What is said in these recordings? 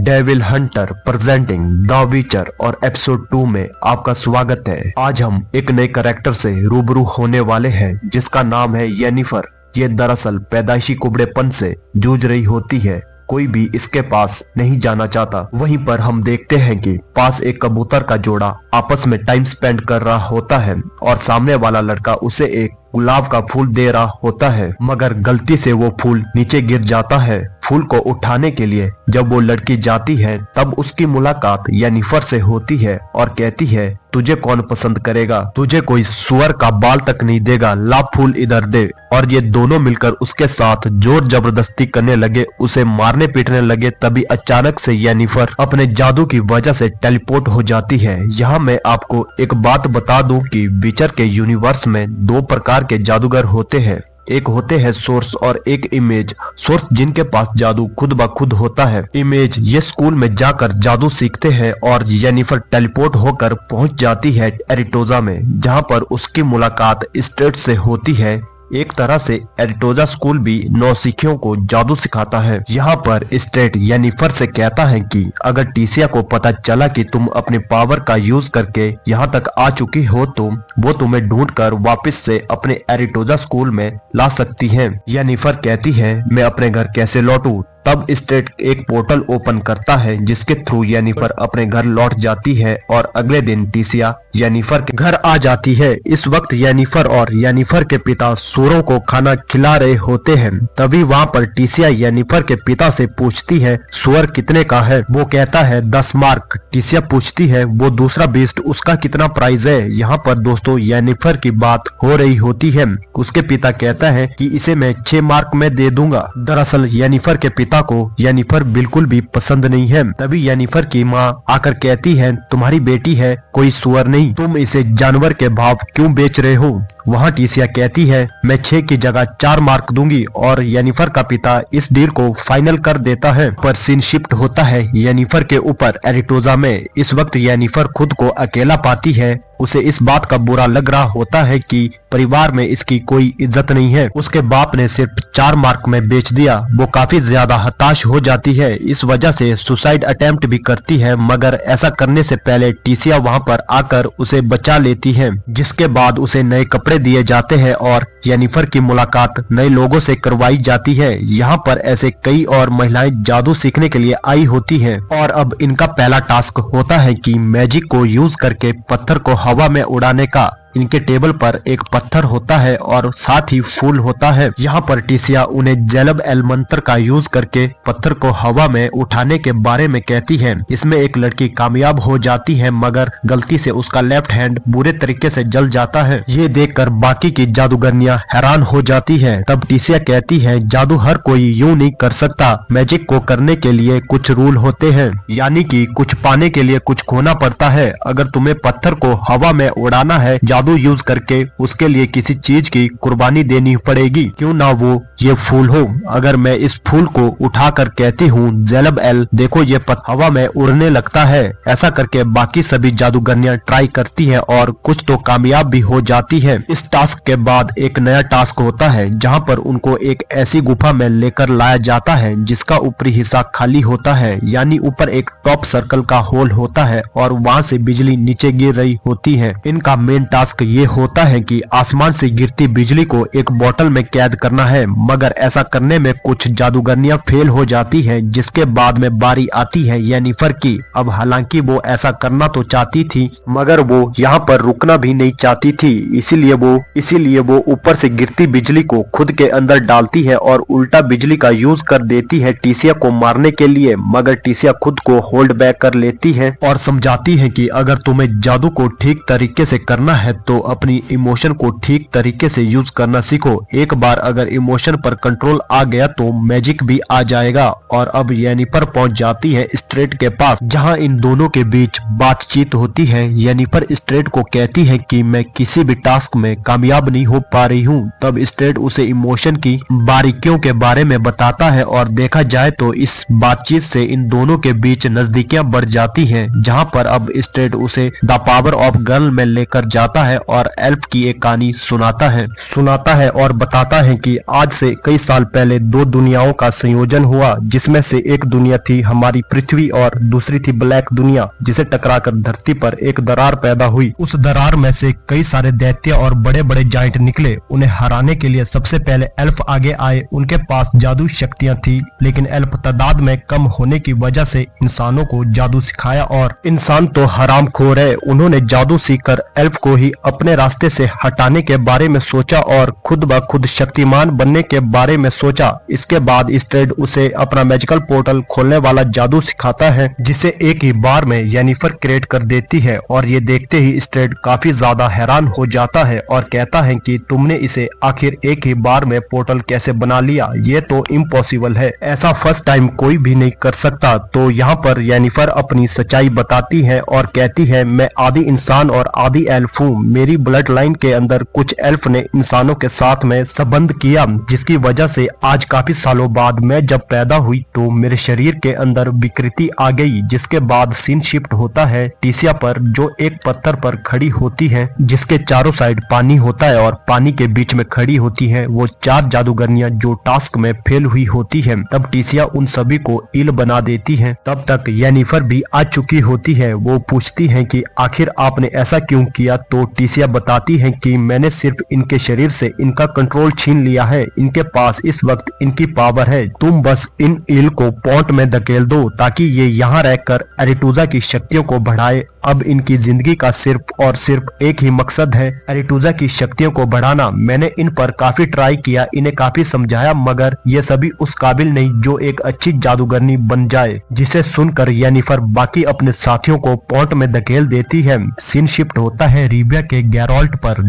Devil Hunter presenting the विचर और episode 2 में आपका स्वागत है। आज हम एक नए कैरेक्टर से रूबरू होने वाले हैं जिसका नाम है येनिफर। ये दरअसल पैदाइशी कुबड़ेपन से जूझ रही होती है, कोई भी इसके पास नहीं जाना चाहता। वहीं पर हम देखते हैं कि पास एक कबूतर का जोड़ा आपस में टाइम स्पेंड कर रहा होता है और सामने वाला लड़का उसे एक गुलाब का फूल दे रहा होता है, मगर गलती से वो फूल नीचे गिर जाता है। फूल को उठाने के लिए जब वो लड़की जाती है तब उसकी मुलाकात येनिफर से होती है और कहती है, तुझे कौन पसंद करेगा, तुझे कोई सुअर का बाल तक नहीं देगा, ला फूल इधर दे। और ये दोनों मिलकर उसके साथ जोर जबरदस्ती करने लगे, उसे मारने पीटने लगे। तभी अचानक से येनिफर अपने जादू की वजह से टेलीपोर्ट हो जाती है। यहाँ मैं आपको एक बात बता दूं कि विचर के यूनिवर्स में दो प्रकार के जादूगर होते हैं, एक होते हैं सोर्स और एक इमेज। सोर्स जिनके पास जादू खुद ब खुद होता है, इमेज ये स्कूल में जाकर जादू सीखते हैं और येनिफर टेलीपोर्ट होकर पहुंच जाती है एरिटोजा में, जहां पर उसकी मुलाकात स्ट्रेट से होती है। एक तरह से एरिटोजा स्कूल भी नौसिखियों को जादू सिखाता है। यहाँ पर स्ट्रेट येनिफर से कहता है कि अगर टीसिया को पता चला कि तुम अपने पावर का यूज करके यहाँ तक आ चुकी हो तो वो तुम्हें ढूंढकर वापस से अपने एरिटोजा स्कूल में ला सकती है। येनिफर कहती है, मैं अपने घर कैसे लौटूं? तब स्ट्रेट एक पोर्टल ओपन करता है जिसके थ्रू येनिफर अपने घर लौट जाती है और अगले दिन टीसिया येनिफर के घर आ जाती है। इस वक्त येनिफर और येनिफर के पिता सूरों को खाना खिला रहे होते हैं। तभी वहाँ पर टीसिया येनिफर के पिता से पूछती है, सुअर कितने का है? वो कहता है 10 मार्क। टीसिया पूछती है, वो दूसरा बीस्ट उसका कितना प्राइस है? यहाँ पर दोस्तों येनिफर की बात हो रही होती है। उसके पिता कहता है कि इसे मैं 6 मार्क में दे दूंगा। दरअसल येनिफर के पिता को येनिफर बिल्कुल भी पसंद नहीं है। तभी येनिफर की माँ आकर कहती है, तुम्हारी बेटी है, कोई सुअर नहीं, तुम इसे जानवर के भाव क्यों बेच रहे हो? वहाँ टीसिया कहती है, मैं 6 की जगह 4 मार्क दूंगी और येनिफर का पिता इस डील को फाइनल कर देता है। पर सीन शिफ्ट होता है येनिफर के ऊपर एरिटोजा में। इस वक्त येनिफर खुद को अकेला पाती है। उसे इस बात का बुरा लग रहा होता है कि परिवार में इसकी कोई इज्जत नहीं है, उसके बाप ने सिर्फ 4 मार्क में बेच दिया। वो काफी ज्यादा हताश हो जाती है, इस वजह से सुसाइड अटेम्प्ट भी करती है, मगर ऐसा करने से पहले टीसिया वहां पर आकर उसे बचा लेती है, जिसके बाद उसे नए कपड़े दिए जाते हैं और येनिफर की मुलाकात नए लोगों से करवाई जाती है। यहाँ पर ऐसे कई और महिलाएं जादू सीखने के लिए आई होती है और अब इनका पहला टास्क होता है कि मैजिक को यूज करके पत्थर को हवा में उड़ाने का। इनके टेबल पर एक पत्थर होता है और साथ ही फूल होता है। यहाँ पर टीसिया उन्हें जेलब एल मंत्र का यूज करके पत्थर को हवा में उठाने के बारे में कहती है। इसमें एक लड़की कामयाब हो जाती है, मगर गलती से उसका लेफ्ट हैंड बुरे तरीके से जल जाता है। ये देखकर बाकी की जादूगरनियां हैरान हो जाती है। तब टीसिया कहती है, जादू हर कोई यूं नहीं कर सकता, मैजिक को करने के लिए कुछ रूल होते हैं, यानी कि कुछ पाने के लिए कुछ खोना पड़ता है। अगर तुम्हें पत्थर को हवा में उड़ाना है जादू यूज करके, उसके लिए किसी चीज की कुर्बानी देनी पड़ेगी, क्यों ना वो ये फूल हो। अगर मैं इस फूल को उठाकर कहती हूँ जेलब एल, देखो ये हवा में उड़ने लगता है। ऐसा करके बाकी सभी जादूगरनियां ट्राई करती हैं और कुछ तो कामयाब भी हो जाती है। इस टास्क के बाद एक नया टास्क होता है जहाँ पर उनको एक ऐसी गुफा में लेकर लाया जाता है जिसका ऊपरी हिस्सा खाली होता है, यानी ऊपर एक टॉप सर्कल का होल होता है और वहाँ से बिजली नीचे गिर रही होती है। इनका मेन टास्क ये होता है कि आसमान से गिरती बिजली को एक बोतल में कैद करना है, मगर ऐसा करने में कुछ जादूगरनियां फेल हो जाती हैं, जिसके बाद में बारी आती है येनिफर की। अब हालांकि वो ऐसा करना तो चाहती थी, मगर वो यहाँ पर रुकना भी नहीं चाहती थी, इसीलिए वो ऊपर से गिरती बिजली को खुद के अंदर डालती है और उल्टा बिजली का यूज कर देती है टीसिया को मारने के लिए। मगर टीसिया खुद को होल्ड बैक कर लेती है और समझाती है कि अगर तुम्हें जादू को ठीक तरीके से करना है तो अपनी इमोशन को ठीक तरीके से यूज करना सीखो। एक बार अगर इमोशन पर कंट्रोल आ गया तो मैजिक भी आ जाएगा। और अब येनिफर पहुंच जाती है स्ट्रेट के पास, जहां इन दोनों के बीच बातचीत होती है। येनिफर स्ट्रेट को कहती है कि मैं किसी भी टास्क में कामयाब नहीं हो पा रही हूं। तब स्ट्रेट उसे इमोशन की बारीकियों के बारे में बताता है और देखा जाए तो इस बातचीत से इन दोनों के बीच नजदीकियां बढ़ जाती हैं, जहां पर अब स्ट्रेट उसे द पावर ऑफ गर्ल में लेकर जाता है है और एल्फ की एक कहानी सुनाता है और बताता है कि आज से कई साल पहले दो दुनियाओं का संयोजन हुआ, जिसमें से एक दुनिया थी हमारी पृथ्वी और दूसरी थी ब्लैक दुनिया, जिसे टकराकर धरती पर एक दरार पैदा हुई। उस दरार में से कई सारे दैत्य और बड़े बड़े जाइंट निकले। उन्हें हराने के लिए सबसे पहले एल्फ आगे आए। उनके पास जादू शक्तियां थी, लेकिन एल्फ तादाद में कम होने की वजह से इंसानों को जादू सिखाया और इंसान तो हरामखोर है। उन्होंने जादू सीखकर एल्फ को ही अपने रास्ते से हटाने के बारे में सोचा और खुद ब खुद शक्तिमान बनने के बारे में सोचा। इसके बाद स्ट्रेड उसे अपना मैजिकल पोर्टल खोलने वाला जादू सिखाता है, जिसे एक ही बार में येनिफर क्रिएट कर देती है। और ये देखते ही स्ट्रेड काफी ज्यादा हैरान हो जाता है और कहता है कि तुमने इसे आखिर एक ही बार में पोर्टल कैसे बना लिया, ये तो इम्पॉसिबल है, ऐसा फर्स्ट टाइम कोई भी नहीं कर सकता। तो यहाँ पर येनिफर अपनी सच्चाई बताती है और कहती है, मैं आदि इंसान और आदि एल्फ हूँ। मेरी ब्लड लाइन के अंदर कुछ एल्फ ने इंसानों के साथ में संबंध किया, जिसकी वजह से आज काफी सालों बाद मैं जब पैदा हुई तो मेरे शरीर के अंदर विकृति आ गई। जिसके बाद सीन शिफ्ट होता है टीसिया पर, जो एक पत्थर पर खड़ी होती है, जिसके चारों साइड पानी होता है और पानी के बीच में खड़ी होती है वो चार जादूगरनियां जो टास्क में फेल हुई होती है। तब टीसिया उन सभी को इल बना देती है। तब तक येनिफर भी आ चुकी होती है। वो पूछती है कि आखिर आपने ऐसा क्यों किया, तो टीसिया बताती है कि मैंने सिर्फ इनके शरीर से इनका कंट्रोल छीन लिया है। इनके पास इस वक्त इनकी पावर है। तुम बस इन इल को पॉन्ट में धकेल दो ताकि ये यहाँ रहकर एरिटूजा की शक्तियों को बढ़ाए। अब इनकी जिंदगी का सिर्फ और सिर्फ एक ही मकसद है, एरिटूजा की शक्तियों को बढ़ाना। मैंने इन पर काफी ट्राई किया, इन्हें काफी समझाया, मगर ये सभी उस काबिल नहीं जो एक अच्छी जादूगरनी बन जाए। जिसे सुनकर येनिफर बाकी अपने साथियों को पॉन्ट में धकेल देती है। सीन शिफ्ट होता है रिविया के गैरोल्ट पर,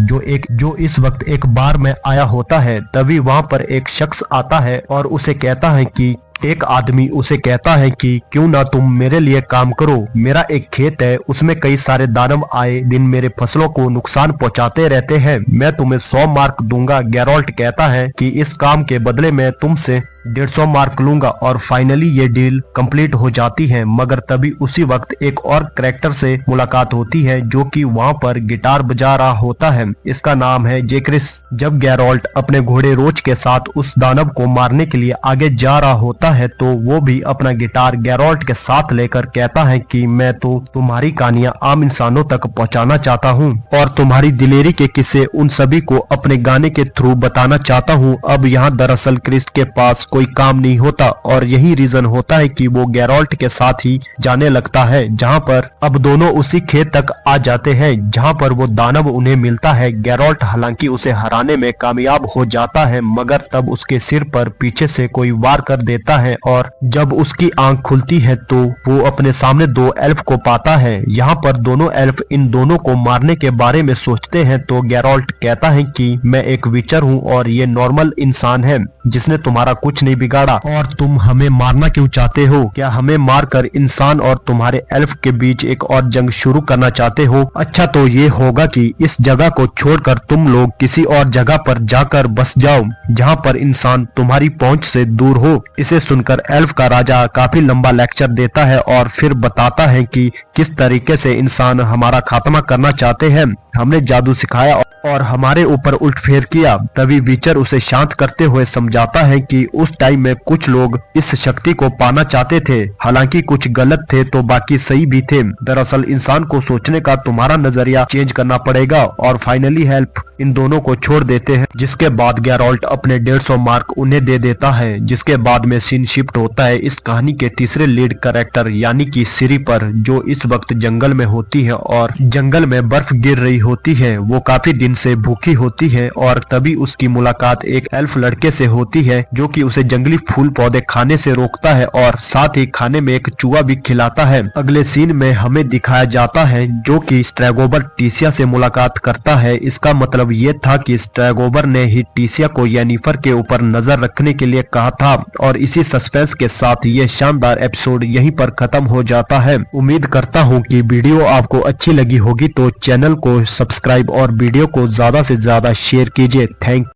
जो इस वक्त एक बार में आया होता है। तभी वहाँ पर एक शख्स आता है और उसे कहता है कि एक आदमी उसे कहता है कि क्यों ना तुम मेरे लिए काम करो। मेरा एक खेत है, उसमें कई सारे दानव आए दिन मेरे फसलों को नुकसान पहुंचाते रहते हैं। मैं तुम्हें 100 मार्क दूंगा। गैरोल्ट कहता है कि इस काम के बदले में तुमसे 150 मार्क लूंगा। और फाइनली ये डील कंप्लीट हो जाती है। मगर तभी उसी वक्त एक और कैरेक्टर से मुलाकात होती है, जो कि वहाँ पर गिटार बजा रहा होता है। इसका नाम है जेक्रिस। जब गैरोल्ट अपने घोड़े रोज के साथ उस दानव को मारने के लिए आगे जा रहा होता है, तो वो भी अपना गिटार गैरोल्ट के साथ लेकर कहता है कि मैं तो तुम्हारी कहानियां आम इंसानों तक पहुंचाना चाहता हूं और तुम्हारी दिलेरी के किस्से उन सभी को अपने गाने के थ्रू बताना चाहता हूं। अब यहाँ दरअसल क्रिस के पास कोई काम नहीं होता और यही रीजन होता है कि वो गैरोल्ट के साथ ही जाने लगता है, जहाँ पर अब दोनों उसी खेत तक आ जाते हैं जहाँ पर वो दानव उन्हें मिलता है। गैरोल्ट हालांकि उसे हराने में कामयाब हो जाता है, मगर तब उसके सिर पर पीछे से कोई वार कर देता है और जब उसकी आंख खुलती है तो वो अपने सामने दो एल्फ को पाता है। यहाँ पर दोनों एल्फ इन दोनों को मारने के बारे में सोचते हैं, तो गैरोल्ट कहता है कि मैं एक विचर हूँ और ये नॉर्मल इंसान है जिसने तुम्हारा कुछ नहीं बिगाड़ा, और तुम हमें मारना क्यों चाहते हो? क्या हमें मारकर इंसान और तुम्हारे एल्फ के बीच एक और जंग शुरू करना चाहते हो? अच्छा, तो ये होगा कि इस जगह को छोड़कर तुम लोग किसी और जगह पर जाकर बस जाओ जहाँ पर इंसान तुम्हारी पहुँच से दूर हो। इसे सुनकर एल्फ का राजा काफी लंबा लेक्चर देता है और फिर बताता है कि किस तरीके से इंसान हमारा खात्मा करना चाहते हैं। हमने जादू सिखाया और हमारे ऊपर उल्टफेर किया। तभी विचर उसे शांत करते हुए समझाता है कि उस टाइम में कुछ लोग इस शक्ति को पाना चाहते थे, हालांकि कुछ गलत थे तो बाकी सही भी थे। दरअसल इंसान को सोचने का तुम्हारा नजरिया चेंज करना पड़ेगा। और फाइनली हेल्प इन दोनों को छोड़ देते हैं, जिसके बाद गैरोल्ट अपने 150 मार्क उन्हें दे देता है। जिसके बाद में सीन शिफ्ट होता है इस कहानी के तीसरे लीड कैरेक्टर यानी कि सिरी पर, जो इस वक्त जंगल में होती है और जंगल में बर्फ गिर रही होती है। वो काफी दिन से भूखी होती है और तभी उसकी मुलाकात एक एल्फ लड़के से होती है, जो कि उसे जंगली फूल पौधे खाने से रोकता है और साथ ही खाने में एक चूहा भी खिलाता है। अगले सीन में हमें दिखाया जाता है जो कि स्ट्रैगोबर टीसिया से मुलाकात करता है। इसका मतलब ये था कि स्ट्रैगोबर ने ही टीसिया को येनिफर के ऊपर नजर रखने के लिए कहा था। और इसी सस्पेंस के साथ ये शानदार एपिसोड यहीं पर खत्म हो जाता है। उम्मीद करता हूँ कि वीडियो आपको अच्छी लगी होगी, तो चैनल को सब्सक्राइब और वीडियो को ज्यादा से ज्यादा शेयर कीजिए। थैंक